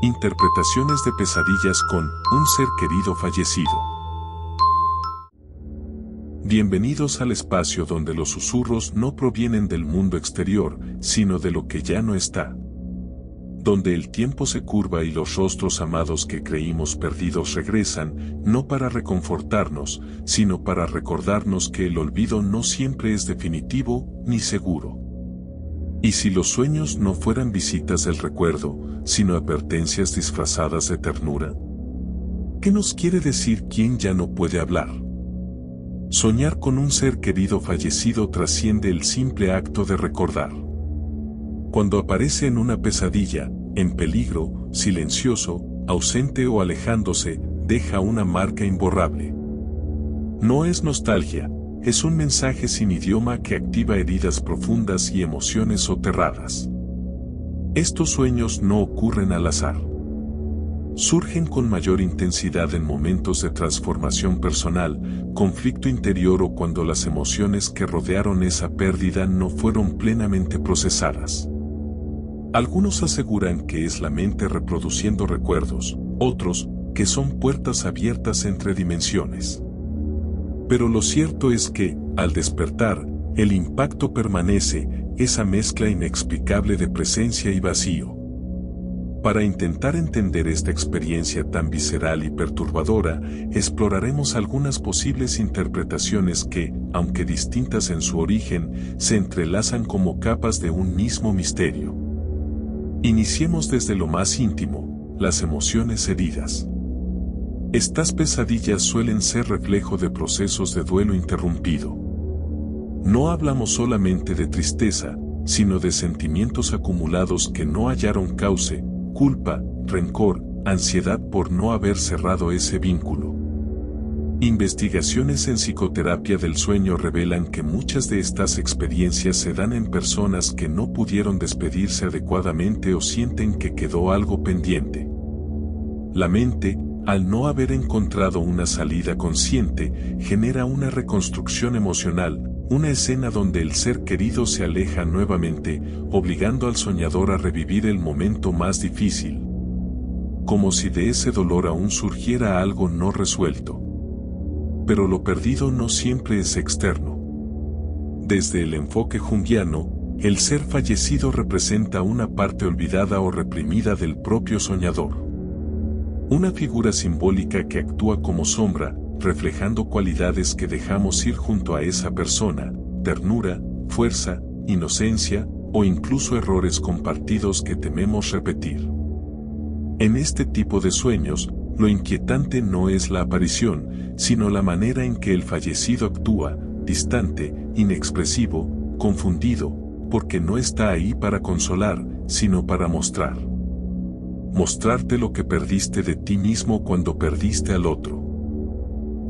Interpretaciones de pesadillas con un ser querido fallecido. Bienvenidos al espacio donde los susurros no provienen del mundo exterior, sino de lo que ya no está. Donde el tiempo se curva y los rostros amados que creímos perdidos regresan, no para reconfortarnos, sino para recordarnos que el olvido no siempre es definitivo ni seguro. Y si los sueños no fueran visitas del recuerdo, sino advertencias disfrazadas de ternura. ¿Qué nos quiere decir quien ya no puede hablar? Soñar con un ser querido fallecido trasciende el simple acto de recordar. Cuando aparece en una pesadilla, en peligro, silencioso, ausente o alejándose, deja una marca imborrable. No es nostalgia, es un mensaje sin idioma que activa heridas profundas y emociones soterradas. Estos sueños no ocurren al azar. Surgen con mayor intensidad en momentos de transformación personal, conflicto interior o cuando las emociones que rodearon esa pérdida no fueron plenamente procesadas. Algunos aseguran que es la mente reproduciendo recuerdos, otros, que son puertas abiertas entre dimensiones. Pero lo cierto es que, al despertar, el impacto permanece, esa mezcla inexplicable de presencia y vacío. Para intentar entender esta experiencia tan visceral y perturbadora, exploraremos algunas posibles interpretaciones que, aunque distintas en su origen, se entrelazan como capas de un mismo misterio. Iniciemos desde lo más íntimo, las emociones heridas. Estas pesadillas suelen ser reflejo de procesos de duelo interrumpido. No hablamos solamente de tristeza, sino de sentimientos acumulados que no hallaron cauce, culpa, rencor, ansiedad por no haber cerrado ese vínculo. Investigaciones en psicoterapia del sueño revelan que muchas de estas experiencias se dan en personas que no pudieron despedirse adecuadamente o sienten que quedó algo pendiente. La mente, al no haber encontrado una salida consciente, genera una reconstrucción emocional, una escena donde el ser querido se aleja nuevamente, obligando al soñador a revivir el momento más difícil. Como si de ese dolor aún surgiera algo no resuelto. Pero lo perdido no siempre es externo. Desde el enfoque junguiano, el ser fallecido representa una parte olvidada o reprimida del propio soñador. Una figura simbólica que actúa como sombra, reflejando cualidades que dejamos ir junto a esa persona, ternura, fuerza, inocencia, o incluso errores compartidos que tememos repetir. En este tipo de sueños, lo inquietante no es la aparición, sino la manera en que el fallecido actúa, distante, inexpresivo, confundido, porque no está ahí para consolar, sino para mostrar. Mostrarte lo que perdiste de ti mismo cuando perdiste al otro.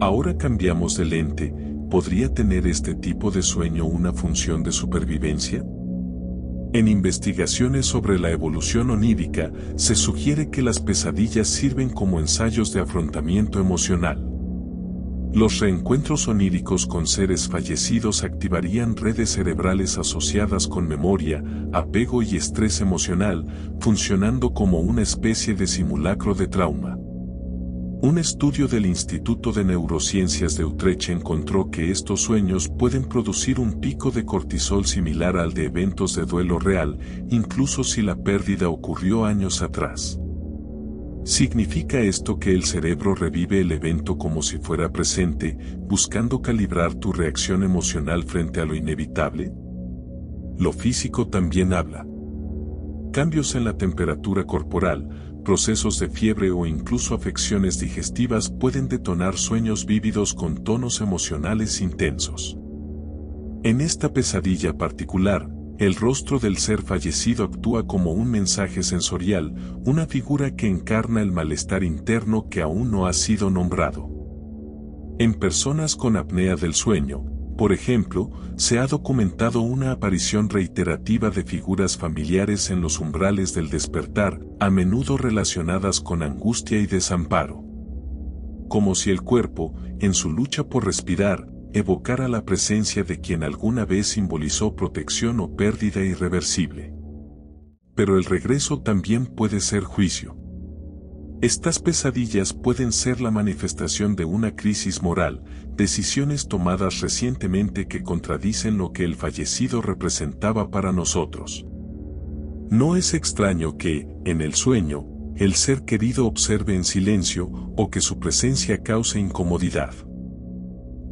Ahora cambiamos de lente, ¿podría tener este tipo de sueño una función de supervivencia? En investigaciones sobre la evolución onírica, se sugiere que las pesadillas sirven como ensayos de afrontamiento emocional. Los reencuentros oníricos con seres fallecidos activarían redes cerebrales asociadas con memoria, apego y estrés emocional, funcionando como una especie de simulacro de trauma. Un estudio del Instituto de Neurociencias de Utrecht encontró que estos sueños pueden producir un pico de cortisol similar al de eventos de duelo real, incluso si la pérdida ocurrió años atrás. ¿Significa esto que el cerebro revive el evento como si fuera presente, buscando calibrar tu reacción emocional frente a lo inevitable? Lo físico también habla. Cambios en la temperatura corporal, procesos de fiebre o incluso afecciones digestivas pueden detonar sueños vívidos con tonos emocionales intensos. En esta pesadilla particular, el rostro del ser fallecido actúa como un mensaje sensorial, una figura que encarna el malestar interno que aún no ha sido nombrado. En personas con apnea del sueño, por ejemplo, se ha documentado una aparición reiterativa de figuras familiares en los umbrales del despertar, a menudo relacionadas con angustia y desamparo. Como si el cuerpo, en su lucha por respirar, evocara la presencia de quien alguna vez simbolizó protección o pérdida irreversible. Pero el regreso también puede ser juicio. Estas pesadillas pueden ser la manifestación de una crisis moral, decisiones tomadas recientemente que contradicen lo que el fallecido representaba para nosotros. No es extraño que, en el sueño, el ser querido observe en silencio o que su presencia cause incomodidad.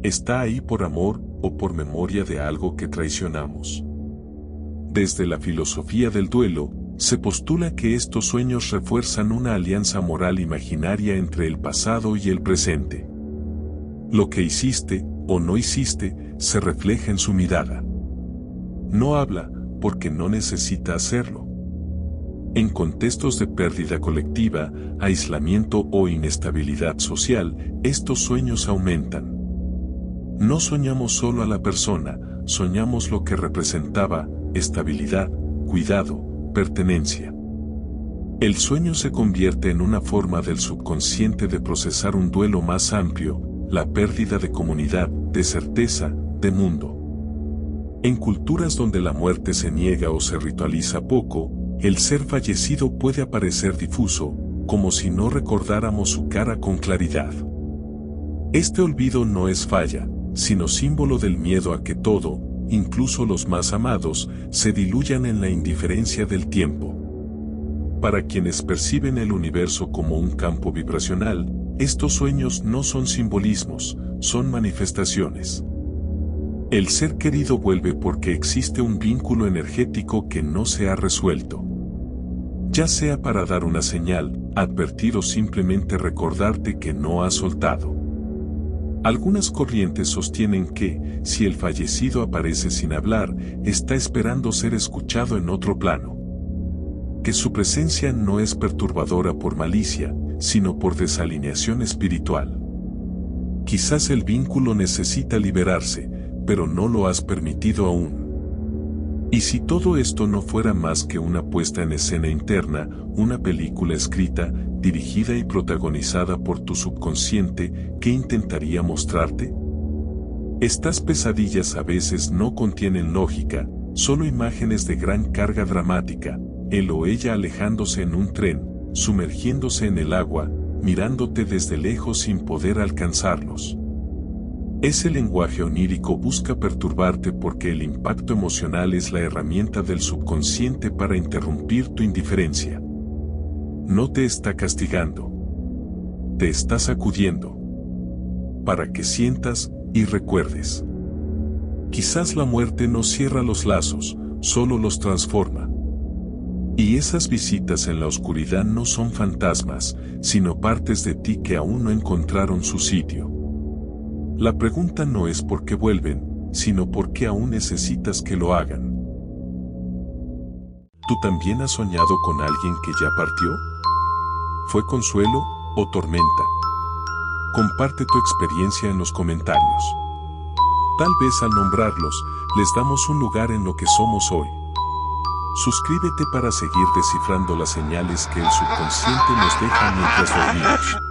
Está ahí por amor o por memoria de algo que traicionamos. Desde la filosofía del duelo, se postula que estos sueños refuerzan una alianza moral imaginaria entre el pasado y el presente. Lo que hiciste o no hiciste se refleja en su mirada. No habla porque no necesita hacerlo. En contextos de pérdida colectiva, aislamiento o inestabilidad social, estos sueños aumentan. No soñamos solo a la persona, soñamos lo que representaba, estabilidad, cuidado, pertenencia. El sueño se convierte en una forma del subconsciente de procesar un duelo más amplio, la pérdida de comunidad, de certeza, de mundo. En culturas donde la muerte se niega o se ritualiza poco, el ser fallecido puede aparecer difuso, como si no recordáramos su cara con claridad. Este olvido no es falla, sino símbolo del miedo a que todo, incluso los más amados, se diluyan en la indiferencia del tiempo. Para quienes perciben el universo como un campo vibracional, estos sueños no son simbolismos, son manifestaciones. El ser querido vuelve porque existe un vínculo energético que no se ha resuelto. Ya sea para dar una señal, advertir o simplemente recordarte que no has soltado. Algunas corrientes sostienen que, si el fallecido aparece sin hablar, está esperando ser escuchado en otro plano. Que su presencia no es perturbadora por malicia, sino por desalineación espiritual. Quizás el vínculo necesita liberarse, pero no lo has permitido aún. Y si todo esto no fuera más que una puesta en escena interna, una película escrita, dirigida y protagonizada por tu subconsciente, ¿qué intentaría mostrarte? Estas pesadillas a veces no contienen lógica, solo imágenes de gran carga dramática, él o ella alejándose en un tren, sumergiéndose en el agua, mirándote desde lejos sin poder alcanzarlos. Ese lenguaje onírico busca perturbarte porque el impacto emocional es la herramienta del subconsciente para interrumpir tu indiferencia. No te está castigando. Te está sacudiendo. Para que sientas y recuerdes. Quizás la muerte no cierra los lazos, solo los transforma. Y esas visitas en la oscuridad no son fantasmas, sino partes de ti que aún no encontraron su sitio. La pregunta no es por qué vuelven, sino por qué aún necesitas que lo hagan. ¿Tú también has soñado con alguien que ya partió? ¿Fue consuelo o tormenta? Comparte tu experiencia en los comentarios. Tal vez al nombrarlos, les damos un lugar en lo que somos hoy. Suscríbete para seguir descifrando las señales que el subconsciente nos deja mientras dormimos.